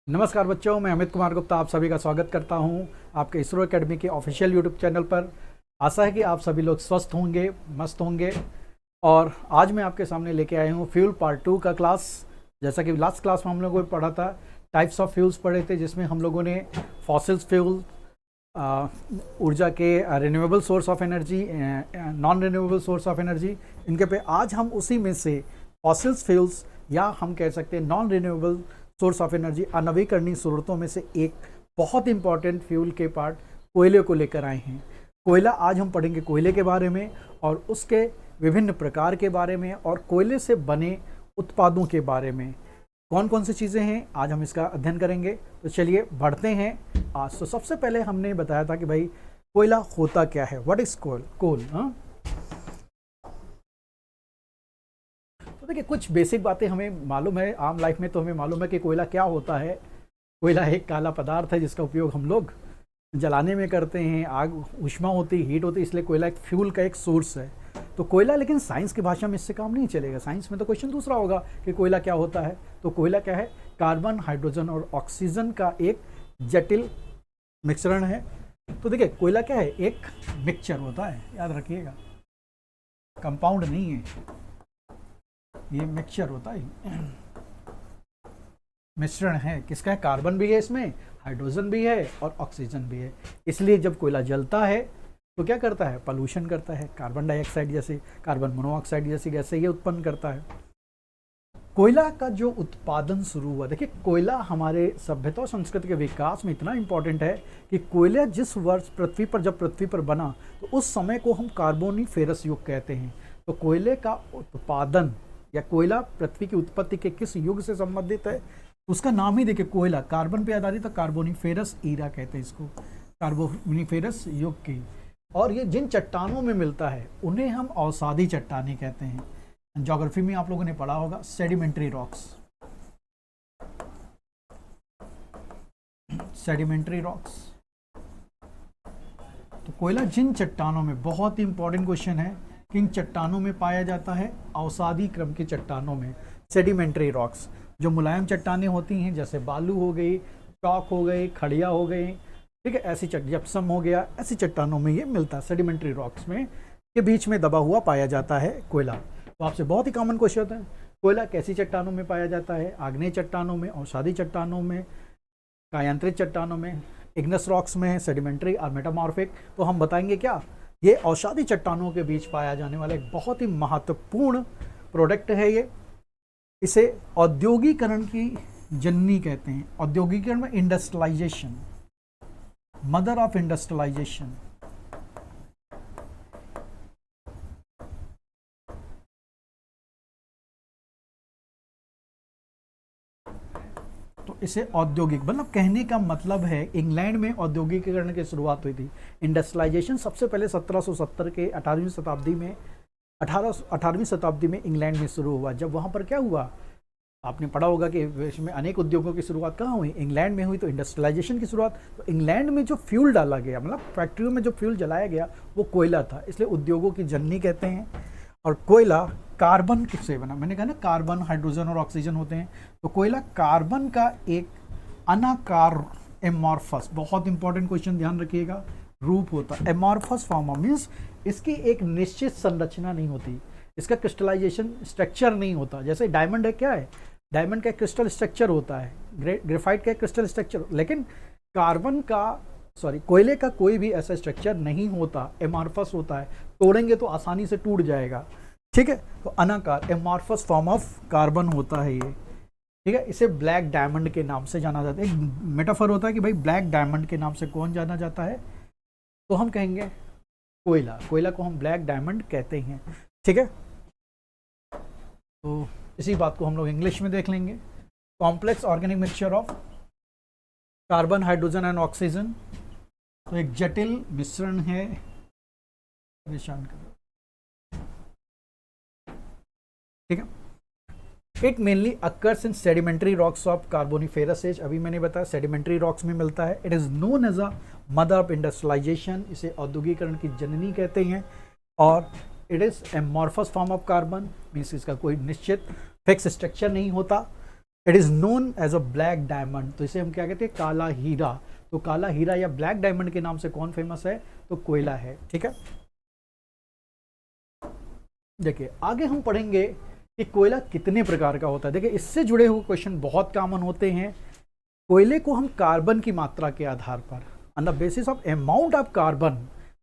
नमस्कार बच्चों, मैं अमित कुमार गुप्ता आप सभी का स्वागत करता हूं आपके इसरो एकेडमी के ऑफिशियल यूट्यूब चैनल पर। आशा है कि आप सभी लोग स्वस्थ होंगे, मस्त होंगे। और आज मैं आपके सामने लेके आया हूं फ्यूल पार्ट 2 का क्लास। जैसा कि लास्ट क्लास में हम लोगों ने पढ़ा था, टाइप्स ऑफ फ्यूल्स पढ़े थे, जिसमें हम लोगों ने फॉसिल्स फ्यूल, ऊर्जा के renewable source of energy, non renewable source of energy, इनके पे आज हम उसी में से फॉसिल्स फ्यूल्स या हम कह सकते हैं non renewable source of energy, अनवीकरणीय स्रोतों में से एक बहुत इंपॉर्टेंट फ्यूल के पार्ट कोयले को लेकर आए हैं। कोयला, आज हम पढ़ेंगे कोयले के बारे में और उसके विभिन्न प्रकार के बारे में और कोयले से बने उत्पादों के बारे में। कौन कौन सी चीज़ें हैं, आज हम इसका अध्ययन करेंगे। तो चलिए बढ़ते हैं आज। तो सबसे पहले हमने बताया था कि भाई कोयला होता क्या है, व्हाट इज कोल। तो देखिए, कुछ बेसिक बातें हमें मालूम है, आम लाइफ में तो हमें मालूम है कि कोयला क्या होता है। कोयला एक काला पदार्थ है जिसका उपयोग हम लोग जलाने में करते हैं। आग, ऊष्मा होती, हीट होती, इसलिए कोयला एक फ्यूल का एक सोर्स है। तो कोयला, लेकिन साइंस की भाषा में इससे काम नहीं चलेगा। साइंस में तो क्वेश्चन दूसरा होगा कि कोयला क्या होता है। तो कोयला क्या है? कार्बन, हाइड्रोजन और ऑक्सीजन का एक जटिल मिश्रण है। तो देखिए, कोयला क्या है? एक मिक्सचर होता है, याद रखिएगा, कंपाउंड नहीं है, ये मिक्सचर होता है, मिश्रण है। किसका है? कार्बन भी है इसमें, हाइड्रोजन भी है और ऑक्सीजन भी है। इसलिए जब कोयला जलता है तो क्या करता है? पॉल्यूशन करता है। कार्बन डाइऑक्साइड जैसे, कार्बन मोनोऑक्साइड जैसी गैसें ये उत्पन्न करता है। कोयला का जो उत्पादन शुरू हुआ, देखिए कोयला हमारे सभ्यता और संस्कृति के विकास में इतना इंपॉर्टेंट है कि कोयला जिस वर्ष पृथ्वी पर, जब पृथ्वी पर बना, तो उस समय को हम कार्बोनिफेरस युग कहते हैं। तो कोयले का उत्पादन या कोयला पृथ्वी की उत्पत्ति के किस युग से संबंधित है, उसका नाम ही देखिए, कोयला, कार्बन पे आधारित, तो कार्बोनिफेरस ईरा कहते हैं इसको, कार्बोनिफेरस युग की। और ये जिन चट्टानों में मिलता है उन्हें हम अवसादी चट्टानें कहते हैं। ज्योग्राफी में आप लोगों ने पढ़ा होगा, सेडिमेंट्री रॉक्स, सेडिमेंट्री रॉक्स। तो कोयला जिन चट्टानों में, बहुत ही इंपॉर्टेंट क्वेश्चन है, किन चट्टानों में पाया जाता है? अवसादी क्रम की चट्टानों में, सेडिमेंट्री रॉक्स। जो मुलायम चट्टानें होती हैं, जैसे बालू हो गई, चौक हो गई, खड़िया हो गई, ठीक है, ऐसी जिप्सम हो गया, ऐसी चट्टानों में ये मिलता है। सेडिमेंट्री रॉक्स में के बीच में दबा हुआ पाया जाता है कोयला। तो आपसे बहुत ही कॉमन क्वेश्चन है, कोयला कैसी चट्टानों में पाया जाता है? आग्नेय चट्टानों में, अवसादी चट्टानों में, कायांतरित चट्टानों में, इग्नस रॉक्स में, सेडिमेंट्री और मेटामॉर्फिक। तो हम बताएंगे क्या, ये अवसादी चट्टानों के बीच पाया जाने वाला एक बहुत ही महत्वपूर्ण प्रोडक्ट है ये। इसे औद्योगिकरण की जननी कहते हैं। औद्योगिकरण में इंडस्ट्रियलाइजेशन, मदर ऑफ इंडस्ट्रियलाइजेशन। तो इसे औद्योगिक, मतलब कहने का मतलब है, इंग्लैंड में औद्योगिकीकरण की शुरुआत हुई थी। इंडस्ट्रियलाइजेशन सबसे पहले 1770 के 18वीं शताब्दी में, 18वीं शताब्दी में इंग्लैंड में शुरू हुआ। जब वहाँ पर क्या हुआ, आपने पढ़ा होगा कि विश्व में अनेक उद्योगों की शुरुआत कहाँ हुई? इंग्लैंड में हुई। तो इंडस्ट्रियलाइजेशन की शुरुआत, तो इंग्लैंड में जो फ्यूल डाला गया, मतलब फैक्ट्रियों में जो फ्यूल जलाया गया, वो कोयला था, इसलिए उद्योगों की जननी कहते हैं। और कोयला कार्बन किससे बना? मैंने कहा ना, कार्बन, हाइड्रोजन और ऑक्सीजन होते हैं। तो कोयला कार्बन का एक अनाकार एमॉर्फस, बहुत इंपॉर्टेंट क्वेश्चन, ध्यान रखिएगा, रूप होता है। एमॉर्फस फॉर्म मीन्स इसकी एक निश्चित संरचना नहीं होती, इसका क्रिस्टलाइजेशन स्ट्रक्चर नहीं होता। जैसे डायमंड है, क्या है? डायमंड का क्रिस्टल स्ट्रक्चर होता है, ग्रेफाइट का क्रिस्टल स्ट्रक्चर, लेकिन कोयले का कोई भी ऐसा स्ट्रक्चर नहीं होता, एमॉर्फस होता है। तोड़ेंगे तो आसानी से टूट जाएगा, ठीक है। तो अनाकार, एमॉर्फस फॉर्म ऑफ कार्बन होता है ये, ठीक है। इसे ब्लैक डायमंड के नाम से जाना जाता है। एक मेटाफर होता है कि भाई ब्लैक डायमंड के नाम से कौन जाना जाता है? तो हम कहेंगे कोयला। कोयला को हम ब्लैक डायमंड कहते हैं, ठीक है। तो इसी बात को हम लोग इंग्लिश में देख लेंगे। Complex organic mixture of carbon, hydrogen and oxygen. तो एक जटिल मिश्रण है, परेशान करो, ठीक है। It mainly occurs in sedimentary rocks of carboniferous age. अभी मैंने बताया सेडिमेंट्री रॉक्स में मिलता है। It is known as a mother of industrialization. इसे औद्योगिकरण की जननी कहते हैं। और it is amorphous form of carbon, means इसका कोई निश्चित फिक्स स्ट्रक्चर नहीं होता। It is known as a black diamond, तो इसे हम क्या कहते हैं, काला हीरा। तो काला हीरा या ब्लैक डायमंड के नाम से कौन फेमस है, तो कोयला है। ठीक है, देखिए आगे हम पढ़ेंगे कि कोयला कितने प्रकार का होता है। देखिए इससे जुड़े हुए क्वेश्चन बहुत कॉमन होते हैं। कोयले को हम कार्बन की मात्रा के आधार पर, on the basis of amount of carbon,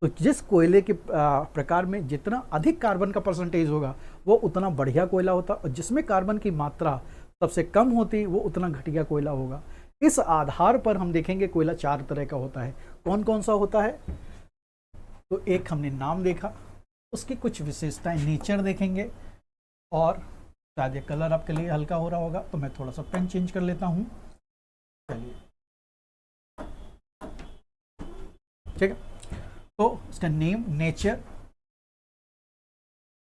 तो जिस कोयले के प्रकार में जितना अधिक कार्बन का परसेंटेज होगा वो उतना बढ़िया कोयला होता, और जिसमें कार्बन की मात्रा सबसे कम होती वो उतना घटिया कोयला होगा। इस आधार पर हम देखेंगे कोयला 4 तरह का होता है। कौन कौन सा होता है, तो एक हमने नाम देखा, उसकी कुछ विशेषताएं नेचर देखेंगे, और शायद ये कलर आपके लिए हल्का हो रहा होगा तो मैं थोड़ा सा पेन चेंज कर लेता हूं। चलिए ठीक है, तो इसका नेम, नेचर,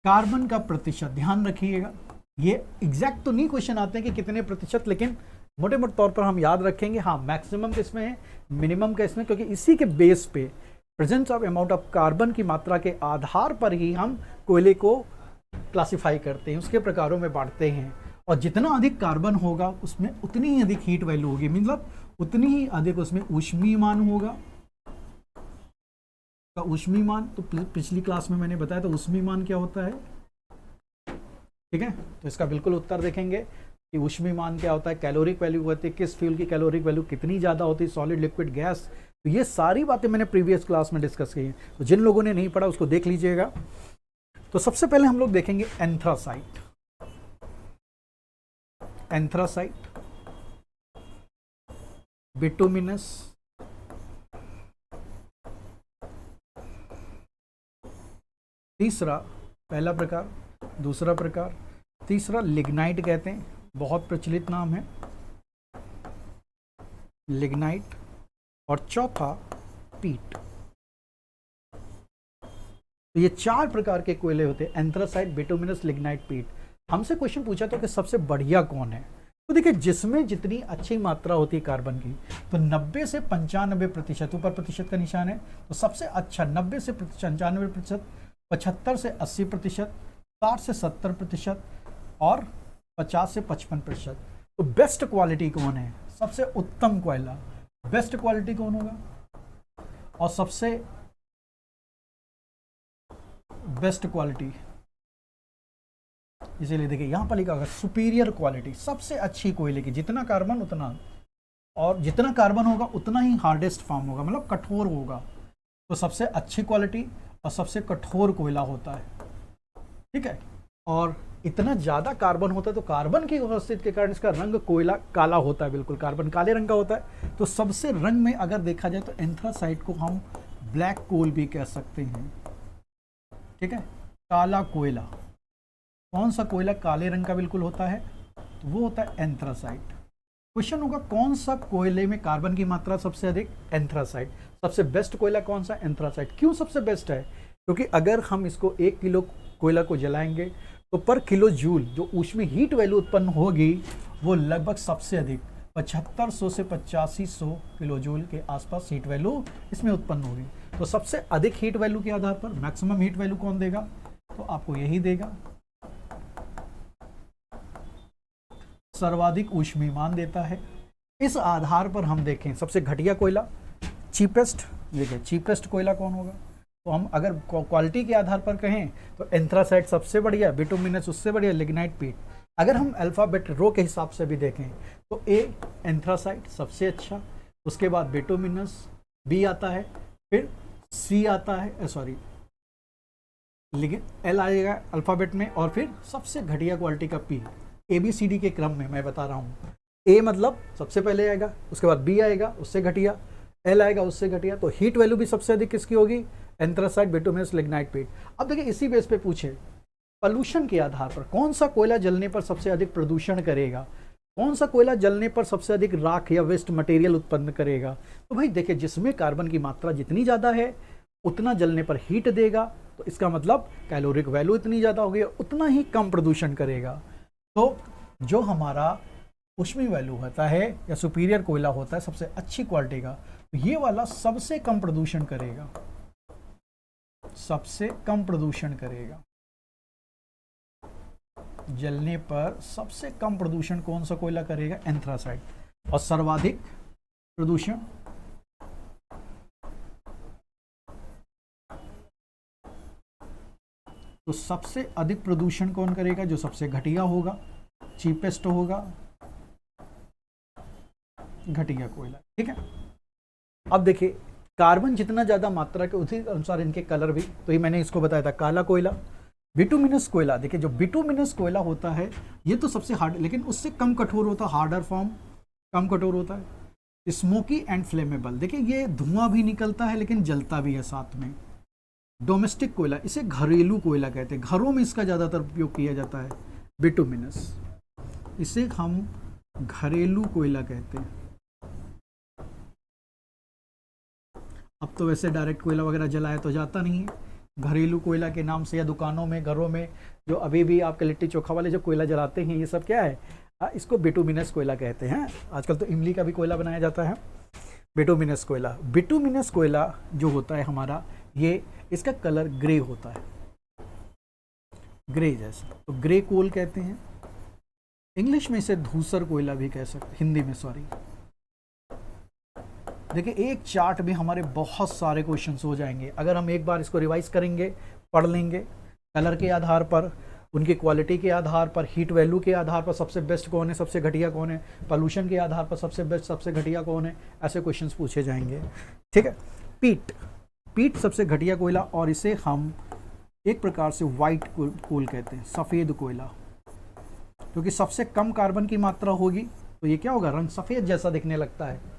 कार्बन का प्रतिशत, ध्यान रखिएगा ये एग्जैक्ट तो नहीं क्वेश्चन आते हैं कि कितने प्रतिशत, लेकिन मोटे मोटे तौर पर हम याद रखेंगे। हाँ, मैक्सिमम किसमें है, मिनिमम किसमें, क्योंकि इसी के बेस पे presence of amount of carbon की मात्रा के आधार पर ही हम कोयले को क्लासिफाई करते हैं, उसके प्रकारों में बांटते हैं। और जितना अधिक कार्बन होगा उसमें उतनी ही अधिक हीट वैल्यू होगी, मतलब उतनी ही अधिक उसमें ऊष्मीय मान होगा। का ऊष्मीय मान तो पिछली क्लास में मैंने बताया था, ऊष्मीय मान क्या होता है। ठीक है, तो इसका बिल्कुल उत्तर देखेंगे कि ऊष्मीय मान क्या होता है, कैलोरिक वैल्यू होती है, किस फ्यूल की कैलोरिक वैल्यू कितनी ज़्यादा होती है, सॉलिड, लिक्विड, गैस। तो ये सारी बातें मैंने प्रीवियस क्लास में डिस्कस की हैं, तो जिन लोगों ने नहीं पढ़ा उसको देख लीजिएगा। तो सबसे पहले हम लोग देखेंगे एंथ्रासाइट। एंथ्रासाइट, बिटुमिनस, तीसरा, पहला प्रकार, दूसरा प्रकार, तीसरा लिग्नाइट कहते हैं, बहुत प्रचलित नाम है लिग्नाइट, और चौथा पीट। तो ये 4 प्रकार के कोयले होते हैं, एंथ्रासाइट, बिटुमिनस, लिग्नाइट, पीट। हमसे क्वेश्चन पूछा था कि सबसे बढ़िया कौन है, तो देखिए जिसमें जितनी अच्छी मात्रा होती है कार्बन की, तो 90 से 95%, ऊपर प्रतिशत का निशान है, तो सबसे अच्छा 90 से 95%, 75 से 80%, 60 से 70% और 50 से 55%। तो बेस्ट क्वालिटी कौन है, सबसे उत्तम कोयला, बेस्ट क्वालिटी कौन होगा, और सबसे बेस्ट क्वालिटी, इसीलिए देखिए यहां पर लिखा होगा सुपीरियर क्वालिटी, सबसे अच्छी कोयले की, जितना कार्बन उतना, और जितना कार्बन होगा उतना ही हार्डेस्ट फॉर्म होगा, मतलब कठोर होगा। तो सबसे अच्छी क्वालिटी और सबसे कठोर कोयला होता है। ठीक है, और इतना ज़्यादा कार्बन होता है तो कार्बन की उपस्थिति के कारण इसका रंग कोयला काला होता है, बिल्कुल कार्बन काले रंग का होता है। तो सबसे रंग में अगर देखा जाए तो एंथ्रासाइट को हम ब्लैक कोल भी कह सकते हैं। ठीक है, काला कोयला, कौन सा कोयला काले रंग का बिल्कुल होता है, तो वो होता है एंथ्रासाइट। क्वेश्चन होगा कौन सा कोयले में कार्बन की मात्रा सबसे अधिक, एंथ्रासाइट। सबसे बेस्ट कोयला कौन सा, एंथ्रासाइट। क्यों सबसे बेस्ट है, क्योंकि अगर हम इसको 1 किलो कोयला को जलाएंगे तो पर किलो जूल जो ऊष्मीय हीट वैल्यू उत्पन्न होगी वो लगभग सबसे अधिक 7500 से 8500 किलो जूल के आसपास हीट वैल्यू इसमें उत्पन्न होगी। तो सबसे अधिक हीट वैल्यू के आधार पर मैक्सिमम हीट वैल्यू कौन देगा, तो आपको यही देगा, सर्वाधिक ऊष्मीय मान देता है। इस आधार पर हम देखें सबसे घटिया कोयला, चीपेस्ट, देखिए चीपेस्ट कोयला कौन होगा, तो हम अगर क्वालिटी के आधार पर कहें तो एंथ्रासाइट सबसे बढ़िया, बिटुमिनस उससे बढ़िया, लिग्नाइट, पीट। अगर हम अल्फ़ाबेट रो के हिसाब से भी देखें तो ए एंथ्रासाइट सबसे अच्छा, उसके बाद बिटुमिनस, बी आता है, फिर सी आता है, सॉरी एल आएगा अल्फ़ाबेट में, और फिर सबसे घटिया क्वालिटी का पी। ABCD के क्रम में मैं बता रहा हूँ, ए मतलब सबसे पहले आएगा, उसके बाद बी आएगा उससे घटिया, एल आएगा उससे घटिया। तो हीट वैल्यू भी सबसे अधिक किसकी होगी, एंथ्रासाइट, बिटुमिनस, लिग्नाइट, पीट। अब देखिए इसी बेस पे पूछे पॉल्यूशन के आधार पर कौन सा कोयला जलने पर सबसे अधिक प्रदूषण करेगा, कौन सा कोयला जलने पर सबसे अधिक राख या वेस्ट मटेरियल उत्पन्न करेगा। तो भाई देखिए जिसमें कार्बन की मात्रा जितनी ज़्यादा है उतना जलने पर हीट देगा, तो इसका मतलब कैलोरिक वैल्यू इतनी ज़्यादा होगी, उतना ही कम प्रदूषण करेगा। तो जो हमारा ऊष्मीय वैल्यू होता है या सुपीरियर कोयला होता है सबसे अच्छी क्वालिटी का, तो ये वाला सबसे कम प्रदूषण करेगा, सबसे कम प्रदूषण करेगा। जलने पर सबसे कम प्रदूषण कौन सा कोयला करेगा? एंथ्रासाइट। और सर्वाधिक प्रदूषण तो सबसे अधिक प्रदूषण कौन करेगा? जो सबसे घटिया होगा, चीपेस्ट होगा, घटिया कोयला। ठीक है, अब देखिए कार्बन जितना ज्यादा मात्रा के उसी अनुसार इनके कलर भी, तो ये मैंने इसको बताया था काला कोयला। बिटुमिनस कोयला, देखिए जो बिटुमिनस कोयला होता है ये तो सबसे हार्ड, लेकिन उससे कम कठोर होता है, हार्डर फॉर्म, कम कठोर होता है। स्मोकी एंड फ्लेमेबल, देखिए ये धुआं भी निकलता है लेकिन जलता भी है साथ में। डोमेस्टिक कोयला, इसे घरेलू कोयला कहते हैं, घरों में इसका ज़्यादातर उपयोग किया जाता है। बिटुमिनस, इसे हम घरेलू कोयला कहते हैं। अब तो वैसे डायरेक्ट कोयला वगैरह जलाया तो जाता नहीं है, घरेलू कोयला के नाम से या दुकानों में, घरों में जो अभी भी आपके लिट्टी चोखा वाले जो कोयला जलाते हैं, ये सब क्या है? इसको बिटुमिनस कोयला कहते हैं। आजकल तो इमली का भी कोयला बनाया जाता है। बिटुमिनस कोयला, बिटुमिनस कोयला जो होता है हमारा, ये इसका कलर ग्रे होता है, ग्रे जैसा, तो ग्रे कोल कहते हैं। इंग्लिश में इसे धूसर कोयला भी कह सकते, हिंदी में सॉरी। देखिए एक चार्ट में हमारे बहुत सारे क्वेश्चंस हो जाएंगे अगर हम एक बार इसको रिवाइज करेंगे, पढ़ लेंगे। कलर के आधार पर, उनकी क्वालिटी के आधार पर, हीट वैल्यू के आधार पर सबसे बेस्ट कौन है, सबसे घटिया कौन है, पॉल्यूशन के आधार पर सबसे बेस्ट, सबसे घटिया कौन है, ऐसे क्वेश्चंस पूछे जाएंगे। ठीक है, पीट, पीट सबसे घटिया कोयला, और इसे हम एक प्रकार से वाइट कोल कहते हैं, सफ़ेद कोयला, क्योंकि सबसे कम कार्बन की मात्रा होगी तो ये क्या होगा? रंग सफ़ेद जैसा दिखने लगता है।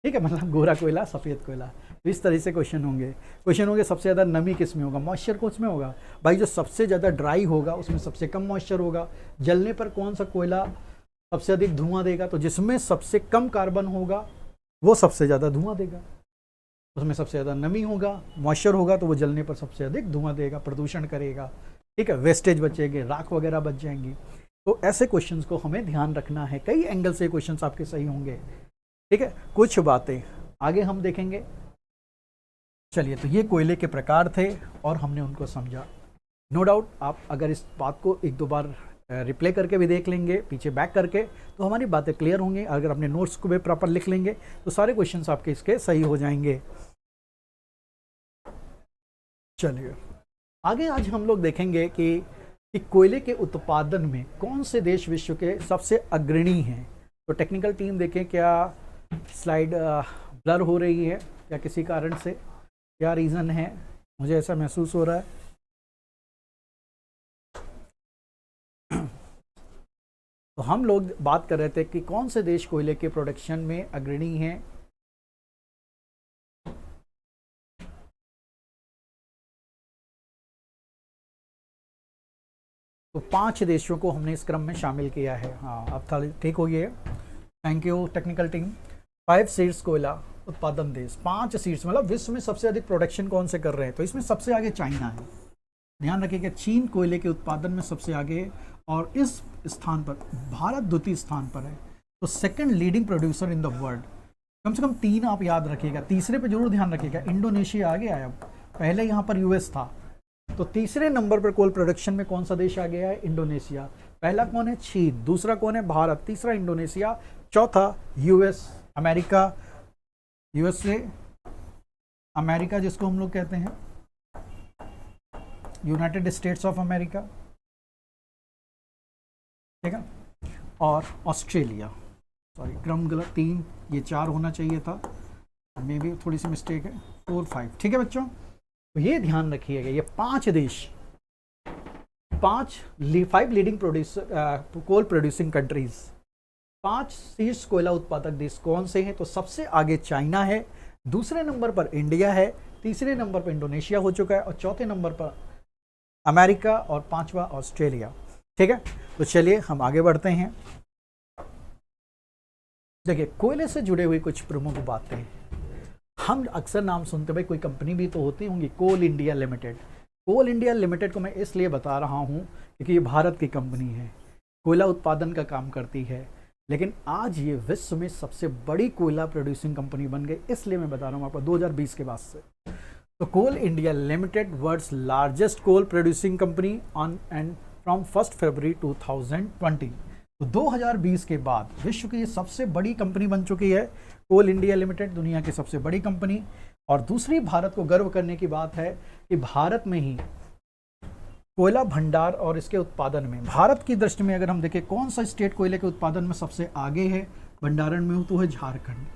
ठीक है, मतलब गोरा कोयला, सफ़ेद कोयला। तो इस तरह से क्वेश्चन होंगे। सबसे ज़्यादा नमी किस में होगा? मॉइस्चर को उसमें होगा भाई, जो सबसे ज़्यादा ड्राई होगा उसमें सबसे कम मॉइस्चर होगा। जलने पर कौन सा कोयला सबसे अधिक धुआं देगा? तो जिसमें सबसे कम कार्बन होगा वो सबसे ज़्यादा धुआं देगा, उसमें सबसे ज़्यादा नमी होगा, मॉइस्चर होगा, तो वो जलने पर सबसे अधिक धुआं देगा, प्रदूषण करेगा। ठीक है, वेस्टेज बचेंगे, राख वगैरह बच जाएंगी। तो ऐसे क्वेश्चंस को हमें ध्यान रखना है, कई एंगल से क्वेश्चंस आपके सही होंगे। ठीक है, कुछ बातें आगे हम देखेंगे। चलिए, तो ये कोयले के प्रकार थे और हमने उनको समझा। नो डाउट आप अगर इस बात को एक दो बार रिप्ले करके भी देख लेंगे, पीछे बैक करके, तो हमारी बातें क्लियर होंगी। अगर अपने नोट्स को भी प्रॉपर लिख लेंगे तो सारे क्वेश्चंस आपके इसके सही हो जाएंगे। चलिए आगे आज हम लोग देखेंगे कि कोयले के उत्पादन में कौन से देश विश्व के सबसे अग्रणी हैं। तो टेक्निकल टीम देखें, क्या स्लाइड ब्लर हो रही है या किसी कारण से, क्या रीज़न है? मुझे ऐसा महसूस हो रहा है। तो हम लोग बात कर रहे थे कि कौन से देश कोयले के प्रोडक्शन में अग्रणी हैं। तो 5 देशों को हमने इस क्रम में शामिल किया है। हाँ, अब था ठीक हो गया, thank you technical team. 5 seeds कोयला उत्पादन देश, 5 सीड्स, मतलब विश्व में सबसे अधिक प्रोडक्शन कौन से कर रहे हैं? तो इसमें सबसे आगे चाइना है। ध्यान रखिएगा, चीन कोयले के उत्पादन में सबसे आगे है और इस स्थान पर भारत द्वितीय स्थान पर है। तो second leading producer in the world. कम से कम 3 आप याद रखिएगा, तीसरे पे जरूर ध्यान रखिएगा। इंडोनेशिया आगे आया, पहले यहाँ पर यूएस था, तो तीसरे नंबर पर कोल प्रोडक्शन में कौन सा देश आ गया है? इंडोनेशिया। पहला कौन है? चीन, दूसरा कौन है? भारत, तीसरा इंडोनेशिया, चौथा यूएस, अमेरिका, यूएसए, अमेरिका जिसको हम लोग कहते हैं यूनाइटेड स्टेट्स ऑफ अमेरिका, ठीक है, और ऑस्ट्रेलिया। सॉरी, क्रम गलत, 3, ये 4 होना चाहिए था, मे भी थोड़ी सी मिस्टेक है, 4, 5। ठीक है बच्चों, तो ये ध्यान रखिएगा, ये 5 देश, 5 leading producer coal producing countries, 5 शीर्ष कोयला उत्पादक देश कौन से हैं? तो सबसे आगे चाइना है, दूसरे नंबर पर इंडिया है, तीसरे नंबर पर इंडोनेशिया हो चुका है, और चौथे नंबर पर अमेरिका, और 5वां ऑस्ट्रेलिया। ठीक है, तो चलिए हम आगे बढ़ते हैं। देखिए, कोयले से जुड़े हुए कुछ प्रमुख बातें, हम अक्सर नाम सुनते, भाई कोई कंपनी भी तो होती होंगी, कोल इंडिया लिमिटेड। कोल इंडिया लिमिटेड को मैं इसलिए बता रहा हूँ क्योंकि ये भारत की कंपनी है, कोयला उत्पादन का काम करती है, लेकिन आज ये विश्व में सबसे बड़ी कोयला प्रोड्यूसिंग कंपनी बन गई, इसलिए मैं बता रहा हूँ आपको 2020 के बाद से। तो Coal India Limited world's largest coal producing company on and from 1 February 2020। तो 2020 के बाद विश्व की सबसे बड़ी कंपनी बन चुकी है कोल इंडिया लिमिटेड, दुनिया की सबसे बड़ी कंपनी। और दूसरी भारत को गर्व करने की बात है कि भारत में ही कोयला भंडार और इसके उत्पादन में, भारत की दृष्टि में अगर हम देखें कौन सा स्टेट कोयले के उत्पादन में सबसे आगे है भंडारण में, तो है झारखंड।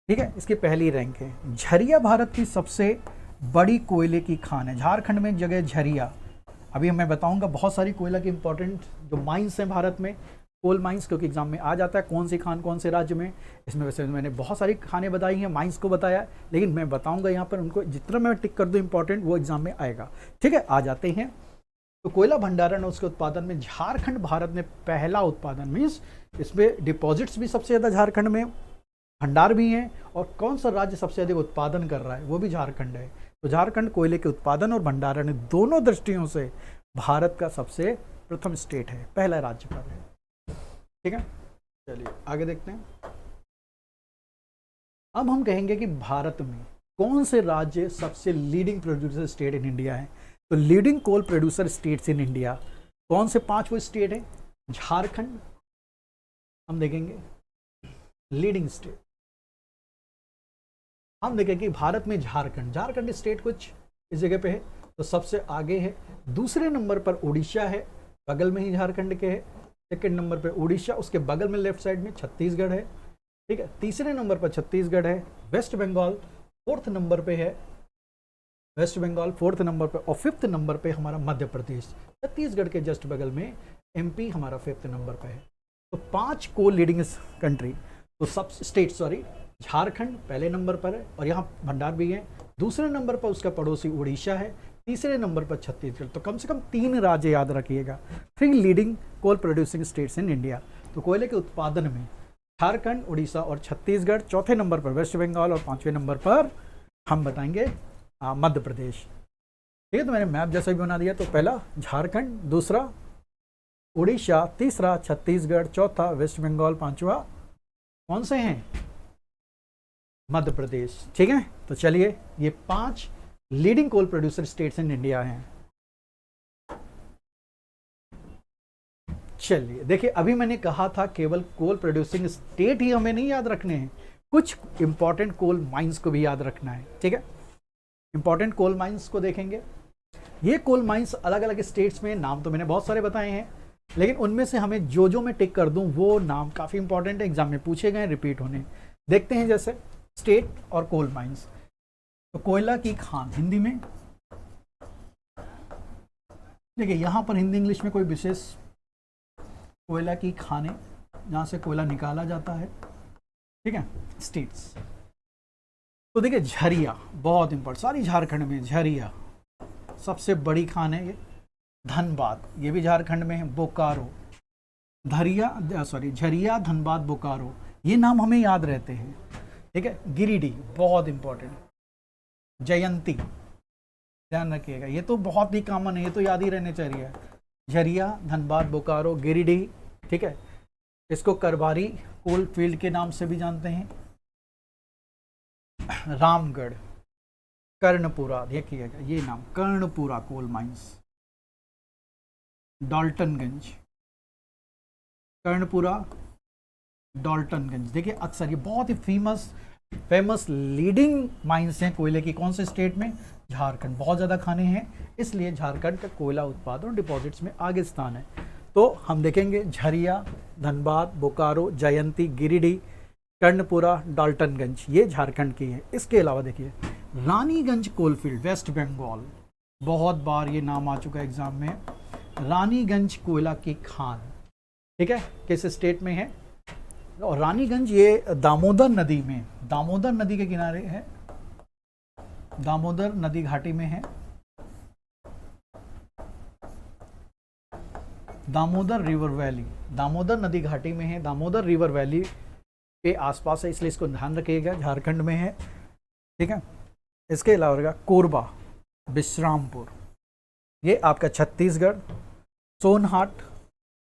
ठीक है, इसकी पहली रैंक है। झरिया भारत की सबसे बड़ी कोयले की खान है, झारखंड में एक जगह है झरिया। अभी मैं बताऊंगा बहुत सारी कोयला की इंपॉर्टेंट जो माइंस हैं भारत में, कोल माइंस, क्योंकि एग्जाम में आ जाता है कौन सी खान कौन से राज्य में। इसमें वैसे मैंने बहुत सारी खानें बताई हैं, माइंस को बताया, लेकिन मैं बताऊंगा यहाँ पर उनको जितना मैं टिक कर दूँ इंपॉर्टेंट वो एग्जाम में आएगा। ठीक है, आ जाते हैं। तो कोयला भंडारण और उसके उत्पादन में झारखंड भारत में पहला उत्पादन, मीन्स इसमें डिपॉजिट्स भी सबसे ज़्यादा झारखंड में, भंडार भी हैं, और कौन सा राज्य सबसे अधिक उत्पादन कर रहा है वो भी झारखंड है। तो झारखंड कोयले के उत्पादन और भंडारण दोनों दृष्टियों से भारत का सबसे प्रथम स्टेट है, पहला राज्य पर है। ठीक है, चलिए आगे देखते हैं। अब हम कहेंगे कि भारत में कौन से राज्य सबसे leading producer state in India है। तो leading coal producer states in India कौन से 5 वो स्टेट हैं? झारखंड हम देखेंगे लीडिंग स्टेट, हम देखेंगे कि भारत में झारखंड स्टेट कुछ इस जगह पे है, तो सबसे आगे है। दूसरे नंबर पर उड़ीसा है, बगल में ही झारखंड के है। सेकंड नंबर पे उड़ीसा, उसके बगल में लेफ्ट साइड में छत्तीसगढ़ है। ठीक है, तीसरे नंबर पर छत्तीसगढ़ है। वेस्ट बंगाल फोर्थ नंबर पे है, वेस्ट बंगाल फोर्थ नंबर पे, और फिफ्थ नंबर पे हमारा मध्य प्रदेश, छत्तीसगढ़ के जस्ट बगल में एमपी हमारा फिफ्थ नंबर पे है। तो 5 को लीडिंग कंट्री, तो सब स्टेट सॉरी, झारखंड पहले नंबर पर है और यहाँ भंडार भी है। दूसरे नंबर पर उसका पड़ोसी उड़ीसा है, तीसरे नंबर पर छत्तीसगढ़। तो कम से कम 3 राज्य याद रखिएगा। 3 leading coal producing states in India. तो कोयले के उत्पादन में झारखंड, उड़ीसा और छत्तीसगढ़, चौथे नंबर पर वेस्ट बंगाल, और 5वें नंबर पर हम बताएंगे मध्य प्रदेश। ठीक है, तो मैंने मैप जैसा भी बना दिया। तो पहला झारखंड, दूसरा उड़ीसा, तीसरा छत्तीसगढ़, चौथा वेस्ट बंगाल, 5वां कौन से हैं? मध्य प्रदेश। ठीक है, तो चलिए ये 5 leading coal producer states in India हैं। चलिए देखिए, अभी मैंने कहा था केवल कोल प्रोड्यूसिंग स्टेट ही हमें नहीं याद रखने हैं, कुछ इंपॉर्टेंट कोल माइंस को भी याद रखना है। ठीक है, इंपॉर्टेंट कोल माइंस को देखेंगे। ये कोल माइंस अलग अलग स्टेट्स में, नाम तो मैंने बहुत सारे बताए हैं, लेकिन उनमें से हमें जो मैं टिक कर दूं वो नाम काफ़ी इंपॉर्टेंट है, एग्जाम में पूछे गए, रिपीट होने। देखते हैं जैसे स्टेट और कोल माइंस। तो कोयला की खान हिंदी में देखिए, यहाँ पर हिंदी इंग्लिश में कोई विशेष, कोयला की खानें जहाँ से कोयला निकाला जाता है। ठीक है, स्टेट्स। तो देखिए झरिया बहुत इंपॉर्टेंट, सारी झारखंड में। झरिया सबसे बड़ी खान है ये। धनबाद ये भी झारखंड में है। बोकारो, झरिया, धनबाद, बोकारो, ये नाम हमें याद रहते हैं। ठीक है, गिरिडीह बहुत इंपॉर्टेंट। जयंती ध्यान रखिएगा, ये तो बहुत ही कॉमन है, ये तो याद ही रहने चाहिए। झरिया, धनबाद, बोकारो, गिरिडीह। ठीक है, इसको करबारी कोल फील्ड के नाम से भी जानते हैं। रामगढ़, कर्णपुरा, देखिएगा ये नाम, कर्णपुरा कोल माइंस। डाल्टनगंज, कर्णपुरा, डाल्टनगंज। देखिए अक्सर ये बहुत ही फेमस लीडिंग माइंस हैं कोयले की। कौन से स्टेट में? झारखंड। बहुत ज़्यादा खाने हैं, इसलिए झारखंड का कोयला उत्पादन डिपॉजिट्स में आगे स्थान है। तो हम देखेंगे झरिया, धनबाद, बोकारो, जयंती, गिरिडीह, कर्णपुरा, डाल्टनगंज, ये झारखंड की है। इसके अलावा देखिए रानीगंज कोलफील्ड, वेस्ट बंगाल, बहुत बार ये नाम आ चुका है एग्जाम में। रानीगंज कोयला की खान, ठीक है, किस स्टेट में है? और रानीगंज ये दामोदर नदी में, दामोदर नदी के किनारे है, दामोदर नदी घाटी में है। दामोदर रिवर वैली, दामोदर नदी घाटी में है, दामोदर रिवर वैली के आसपास है, इसलिए इसको ध्यान रखिएगा, झारखंड में है। ठीक है, इसके अलावा कोरबा, विश्रामपुर, ये आपका छत्तीसगढ़। सोनहाट,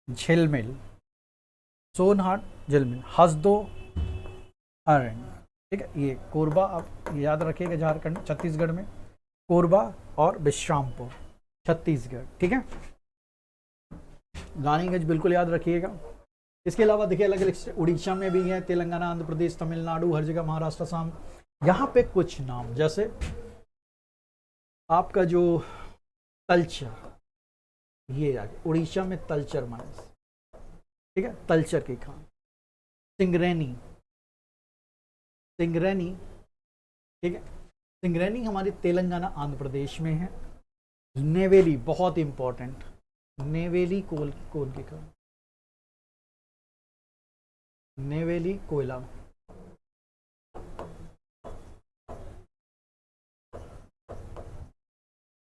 झिलमिल, सोनहाट, झिलमिल, हसदो, अरंग। ठीक है, ये कोरबा आप याद रखिएगा, झारखंड, छत्तीसगढ़ में कोरबा और विश्रामपुर, छत्तीसगढ़। ठीक है, रानीगंज बिल्कुल याद रखिएगा। इसके अलावा देखिए अलग अलग उड़ीसा में भी है, तेलंगाना, आंध्र प्रदेश, तमिलनाडु, हर जगह, महाराष्ट्र, असम। यहाँ पे कुछ नाम जैसे आपका जो तलचर, ये उड़ीसा में तलचर माइंस, ठीक है, तलचर की खान। सिंगरेनी, सिंगरेनी, ठीक है, सिंगरेनी हमारी तेलंगाना आंध्र प्रदेश में है। नेवेली बहुत इंपॉर्टेंट, नेवेली कोल की खान, नेवेली कोयला।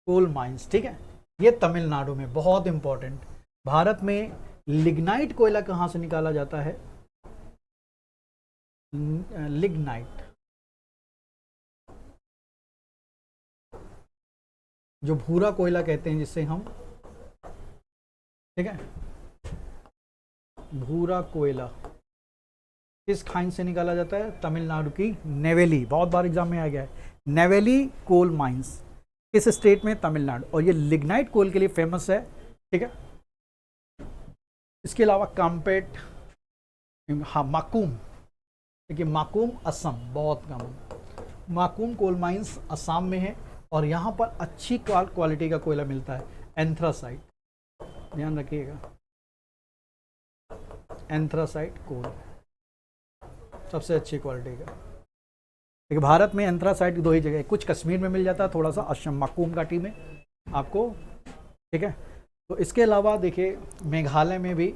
कोल माइंस, ठीक है, ये तमिलनाडु में बहुत इंपॉर्टेंट। भारत में लिग्नाइट कोयला कहां से निकाला जाता है? लिग्नाइट, जो भूरा कोयला कहते हैं जिससे हम, ठीक है, भूरा कोयला किस खान से निकाला जाता है? तमिलनाडु की नेवेली, बहुत बार एग्जाम में आ गया है। नेवेली कोल माइंस किस स्टेट में? तमिलनाडु। और ये लिग्नाइट कोल के लिए फेमस है, ठीक है। इसके अलावा काम्पेट, हाँ, माकूम, देखिए माकूम असम, बहुत कम। माकूम कोल माइंस असम में है और यहाँ पर अच्छी क्वालिटी का कोयला मिलता है, एंथ्रासाइट, ध्यान रखिएगा, एंथ्रासाइट कोल सबसे अच्छी क्वालिटी का। देखिए भारत में एंथ्रासाइट दो ही जगह, कुछ कश्मीर में मिल जाता है, थोड़ा सा असम माकूम घाटी में आपको, ठीक है। तो इसके अलावा देखिए मेघालय में भी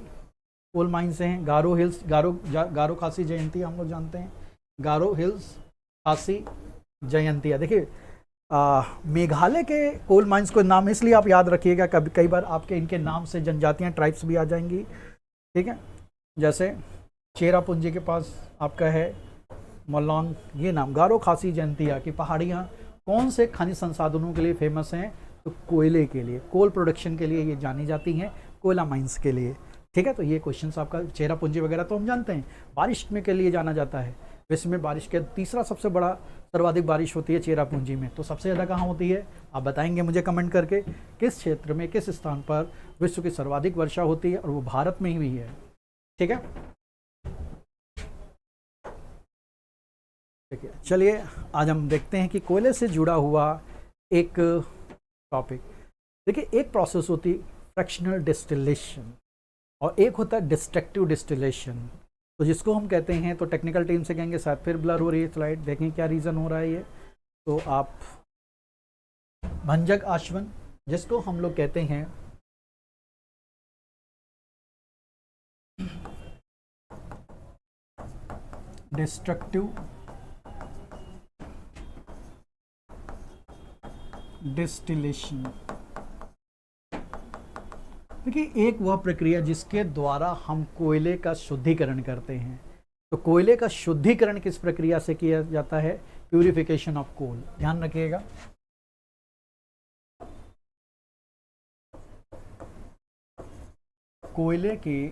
कोल माइंस हैं, गारो हिल्स, गारो खासी जयंती हम लोग जानते हैं, गारो हिल्स खासी जयंतिया। देखिए मेघालय के कोल माइंस को नाम इसलिए आप याद रखिएगा, कभी कई बार आपके इनके नाम से जनजातियां, ट्राइब्स भी आ जाएंगी, ठीक है। जैसे चेरापूंजी के पास आपका है मोलोंग, ये नाम, गारो खासी जयंतिया की पहाड़ियाँ कौन से खनिज संसाधनों के लिए फेमस हैं? तो कोयले के लिए, कोल प्रोडक्शन के लिए ये जानी जाती हैं, कोयला माइंस के लिए, ठीक है। तो ये क्वेश्चंस आपका, चेरापूंजी वगैरह तो हम जानते हैं। बारिश में के लिए जाना जाता है, विश्व में बारिश के तीसरा सबसे बड़ा, सर्वाधिक बारिश होती है चेरापूंजी में। तो सबसे ज़्यादा कहाँ होती है? आप बताएंगे मुझे कमेंट करके, किस क्षेत्र में, किस स्थान पर विश्व की सर्वाधिक वर्षा होती है, और वो भारत में ही हुई है, ठीक है। देखिए चलिए आज हम देखते हैं कि कोयले से जुड़ा हुआ एक टॉपिक। देखिए एक प्रोसेस होती फ्रैक्शनल डिस्टिलेशन और एक होता है डिस्ट्रक्टिव डिस्टिलेशन। तो जिसको हम कहते हैं, तो टेक्निकल टीम से कहेंगे, शायद फिर ब्लर हो रही है स्लाइड, देखें क्या रीज़न हो रहा है ये। तो आप भंजक आश्वन, जिसको हम लोग कहते हैं डिस्ट्रक्टिव डिस्टिलेशन। देखिए एक वह प्रक्रिया जिसके द्वारा हम कोयले का शुद्धिकरण करते हैं। तो कोयले का शुद्धिकरण किस प्रक्रिया से किया जाता है? प्यूरिफिकेशन ऑफ कोल, ध्यान रखिएगा। कोयले के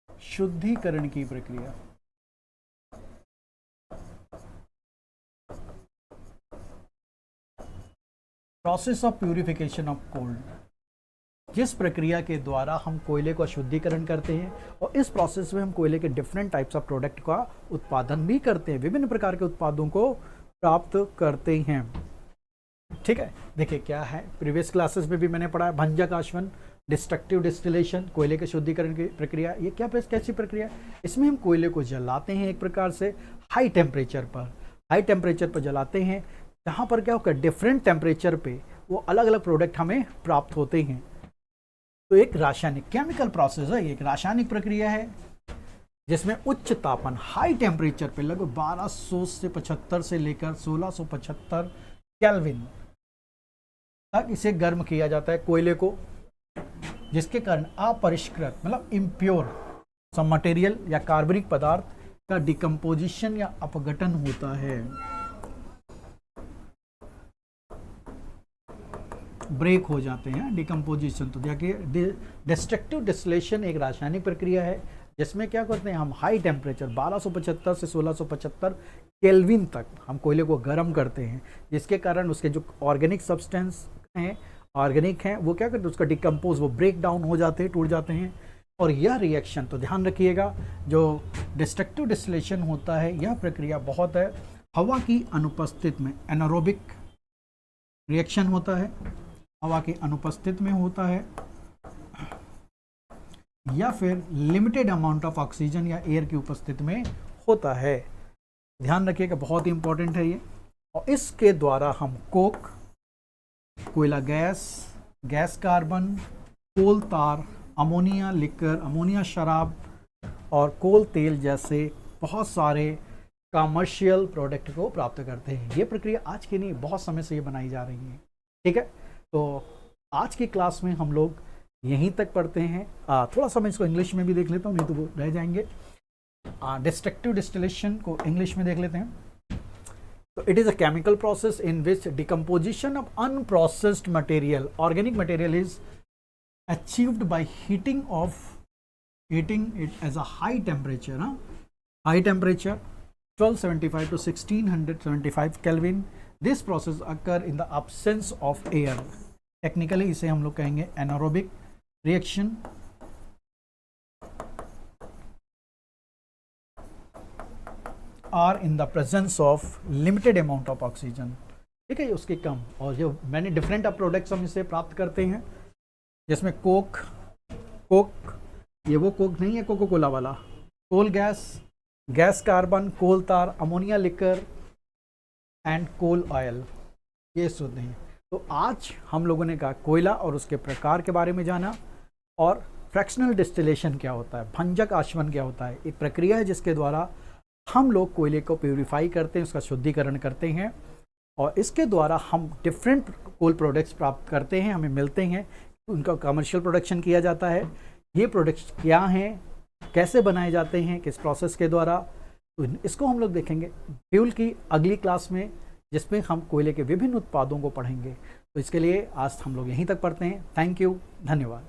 शुद्धिकरण की प्रक्रिया, process of purification of coal, जिस प्रक्रिया के द्वारा हम कोयले का शुद्धिकरण करते हैं, और इस प्रोसेस में हम कोयले के डिफरेंट टाइप्स ऑफ प्रोडक्ट का उत्पादन भी करते हैं, विभिन्न प्रकार के उत्पादों को प्राप्त करते हैं, ठीक है। देखिए क्या है, प्रीवियस क्लासेस में भी मैंने पढ़ा है, भंजक आश्वन, डिस्ट्रक्टिव डिस्टिलेशन, कोयले के शुद्धिकरण की प्रक्रिया। ये क्या कैसी प्रक्रिया? इसमें हम कोयले को जलाते हैं एक प्रकार से हाई टेम्परेचर पर जलाते हैं, जहाँ पर क्या होगा, डिफरेंट टेम्परेचर पे वो अलग अलग प्रोडक्ट हमें प्राप्त होते हैं। तो एक रासायनिक केमिकल प्रोसेस है, एक रासायनिक प्रक्रिया है जिसमें उच्च तापमान, हाई टेम्परेचर पे, लगभग 1275 से लेकर 1675 केल्विन तक इसे गर्म किया जाता है कोयले को, जिसके कारण अपरिष्कृत मतलब इम्प्योर सम मटेरियल या कार्बनिक पदार्थ का डिकम्पोजिशन या अपघटन होता है, ब्रेक हो जाते हैं, डिकम्पोजिशन। तो देखिए डिस्ट्रक्टिव डिस्टिलेशन एक रासायनिक प्रक्रिया है जिसमें क्या करते हैं, हम हाई टेम्परेचर 1275 से 1675 केल्विन तक हम कोयले को गर्म करते हैं, जिसके कारण उसके जो ऑर्गेनिक सब्सटेंस हैं ऑर्गेनिक हैं वो क्या करते हैं, उसका डिकम्पोज, वो ब्रेक डाउन हो जाते हैं, टूट जाते हैं। और यह रिएक्शन, तो ध्यान रखिएगा, जो डिस्ट्रक्टिव डिस्टिलेशन होता है यह प्रक्रिया बहुत है हवा की अनुपस्थित में, एनारोबिक रिएक्शन होता है, हवा की अनुपस्थित में होता है, या फिर लिमिटेड अमाउंट ऑफ ऑक्सीजन या एयर की उपस्थिति में होता है। ध्यान रखिएगा, बहुत ही इंपॉर्टेंट है ये। और इसके द्वारा हम कोक, कोयला gas, gas carbon, coal tar, ammonia liquor, ammonia शराब और कोल तेल जैसे बहुत सारे कमर्शियल प्रोडक्ट को प्राप्त करते हैं। ये प्रक्रिया आज की नहीं, बहुत समय से ये बनाई जा रही है। ठीक है, तो आज की क्लास में हम लोग यहीं तक पढ़ते हैं। थोड़ा सा मैं इसको इंग्लिश में भी देख लेता हूँ, नहीं तो वो रह जाएंगे। डिस्ट्रक्टिव डिस्टिलेशन को इंग्लिश में देख लेते हैं। तो it is a chemical process in which decomposition of unprocessed material, organic material is achieved by heating it as a high temperature, high temperature 1275 to 1675 Kelvin. This process occur in the absence of air. Technically इसे हम लोग कहेंगे anaerobic reaction, or in the presence of limited amount of oxygen. ठीक है, उसके कम, और जो मैंने डिफरेंट प्रोडक्ट्स हम इसे प्राप्त करते हैं, जिसमें कोक ये वो कोक नहीं है कोको कोला वाला, coal gas, gas carbon, coal tar, ammonia liquor and coal oil, ये शुद्ध हैं। तो आज हम लोगों ने कहा कोयला और उसके प्रकार के बारे में जाना, और फ्रैक्शनल डिस्टिलेशन क्या होता है, भंजक आशवन क्या होता है। एक प्रक्रिया है जिसके द्वारा हम लोग कोयले को प्यूरिफाई करते हैं, उसका शुद्धिकरण करते हैं, और इसके द्वारा हम डिफरेंट कोल प्रोडक्ट्स प्राप्त करते हैं, हमें मिलते हैं, उनका कमर्शियल प्रोडक्शन किया जाता है। ये प्रोडक्ट्स क्या हैं, कैसे बनाए जाते हैं, किस प्रोसेस के द्वारा, तो इसको हम लोग देखेंगे फ्यूल की अगली क्लास में, जिसमें हम कोयले के विभिन्न उत्पादों को पढ़ेंगे। तो इसके लिए आज हम लोग यहीं तक पढ़ते हैं। थैंक यू, धन्यवाद।